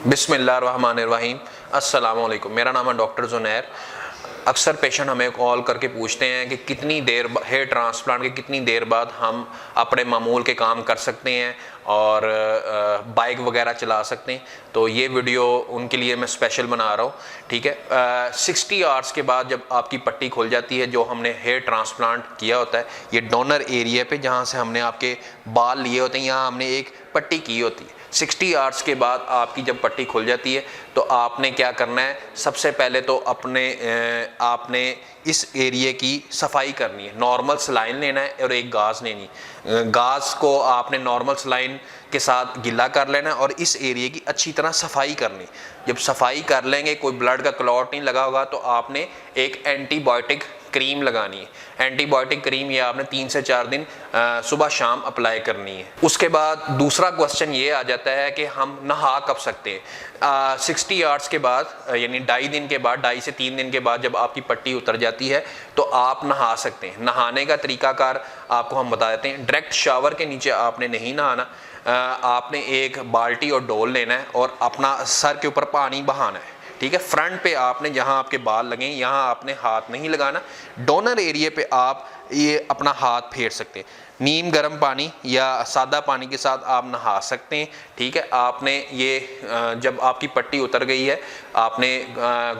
बिस्मिल्लाहिर्रहमानिर्रहीम। अस्सलाम वालेकुम। मेरा नाम है डॉक्टर ज़ुनैर। अक्सर पेशेंट हमें कॉल करके पूछते हैं कि कितनी देर हेयर ट्रांसप्लांट के कितनी देर बाद हम अपने मामूल के काम कर सकते हैं और बाइक वगैरह चला सकते हैं। तो ये वीडियो उनके लिए मैं स्पेशल बना रहा हूँ, ठीक है। 60 आवर्स के बाद जब आपकी पट्टी खुल जाती है, जो हमने हेयर ट्रांसप्लांट किया होता है, ये डोनर एरिया पे जहाँ से हमने आपके बाल लिए होते हैं, यहाँ हमने एक पट्टी की होती है। 60 आवर्स के बाद आपकी जब पट्टी खुल जाती है तो आपने क्या करना है, सबसे पहले तो आपने इस एरिया की सफाई करनी है। नॉर्मल सलाइन लेना है और एक गाज लेनी है। गाज को आपने नॉर्मल सलाइन के साथ गिला कर लेना है और इस एरिया की अच्छी तरह सफाई करनी। जब सफाई कर लेंगे, कोई ब्लड का क्लॉट नहीं लगा होगा, तो आपने एक एंटीबायोटिक क्रीम लगानी है। एंटीबायोटिक क्रीम ये आपने 3 से 4 दिन सुबह शाम अप्लाई करनी है। उसके बाद दूसरा क्वेश्चन ये आ जाता है कि हम नहा कब सकते हैं। 60 आवर्स के बाद, यानी 2.5 दिन के बाद, 2.5 से 3 दिन के बाद जब आपकी पट्टी उतर जाती है तो आप नहा सकते हैं। नहाने का तरीकाकार आपको हम बता देते हैं। डायरेक्ट शावर के नीचे आपने नहीं नहाना। आपने एक बाल्टी और डोल लेना है और अपना सर के ऊपर पानी बहाना है, ठीक है। फ्रंट पे आपने जहां आपके बाल लगे यहाँ आपने हाथ नहीं लगाना। डोनर एरिया पे आप ये अपना हाथ फेर सकते हैं। नीम गर्म पानी या सादा पानी के साथ आप नहा सकते हैं, ठीक है। आपने ये जब आपकी पट्टी उतर गई है, आपने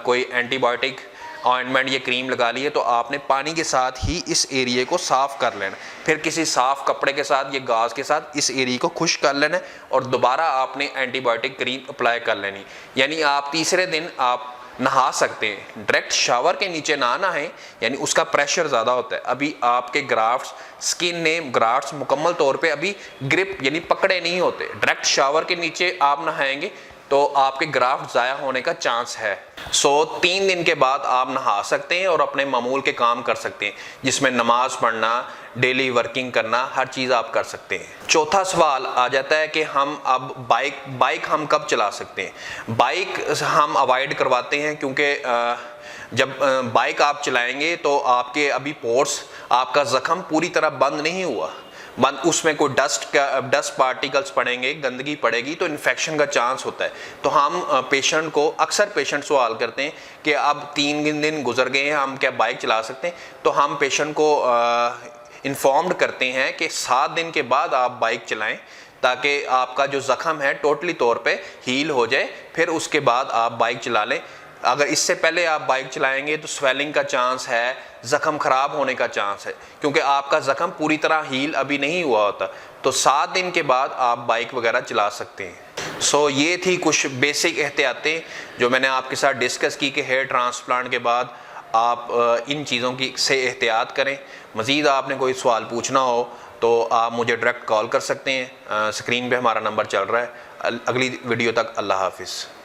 कोई एंटीबायोटिक ऑइंटमेंट ये क्रीम लगा ली है, तो आपने पानी के साथ ही इस एरिया को साफ़ कर लेना। फिर किसी साफ़ कपड़े के साथ, ये गाज के साथ इस एरिया को खुश कर लेना और दोबारा आपने एंटीबायोटिक क्रीम अप्लाई कर लेनी। यानी आप तीसरे दिन आप नहा सकते हैं। डायरेक्ट शावर के नीचे ना नहाएं, यानी उसका प्रेशर ज़्यादा होता है। अभी आपके ग्राफ्ट्स, स्किन ने ग्राफ्ट्स मुकम्मल तौर पे अभी ग्रिप यानी पकड़े नहीं होते। डायरेक्ट शावर के नीचे आप नहाएंगे तो आपके ग्राफ्ट ज़ाया होने का चांस है। 3 दिन के बाद आप नहा सकते हैं और अपने मामूल के काम कर सकते हैं, जिसमें नमाज पढ़ना, डेली वर्किंग करना, हर चीज़ आप कर सकते हैं। चौथा सवाल आ जाता है कि हम अब बाइक हम कब चला सकते हैं। बाइक हम अवॉइड करवाते हैं, क्योंकि जब बाइक आप चलाएंगे तो आपके अभी पोर्स, आपका ज़ख्म पूरी तरह बंद नहीं हुआ, उसमें कोई डस्ट पार्टिकल्स पड़ेंगे, गंदगी पड़ेगी तो इन्फेक्शन का चांस होता है। तो हम पेशेंट को, अक्सर पेशेंट सवाल करते हैं कि अब 3 दिन गुजर गए हैं, हम क्या बाइक चला सकते हैं। तो हम पेशेंट को इन्फॉर्म्ड करते हैं कि 7 दिन के बाद आप बाइक चलाएं, ताकि आपका जो ज़ख्म है टोटली तौर पे हील हो जाए। फिर उसके बाद आप बाइक चला लें। अगर इससे पहले आप बाइक चलाएंगे तो स्वेलिंग का चांस है, ज़ख्म ख़राब होने का चांस है, क्योंकि आपका ज़ख्म पूरी तरह हील अभी नहीं हुआ होता। तो 7 दिन के बाद आप बाइक वगैरह चला सकते हैं। ये थी कुछ बेसिक एहतियातें जो मैंने आपके साथ डिस्कस की कि हेयर ट्रांसप्लांट के बाद आप इन चीज़ों की से एहतियात करें। मज़ीद आपने कोई सवाल पूछना हो तो आप मुझे डायरेक्ट कॉल कर सकते हैं। स्क्रीन पे हमारा नंबर चल रहा है। अगली वीडियो तक अल्लाह हाफिज़।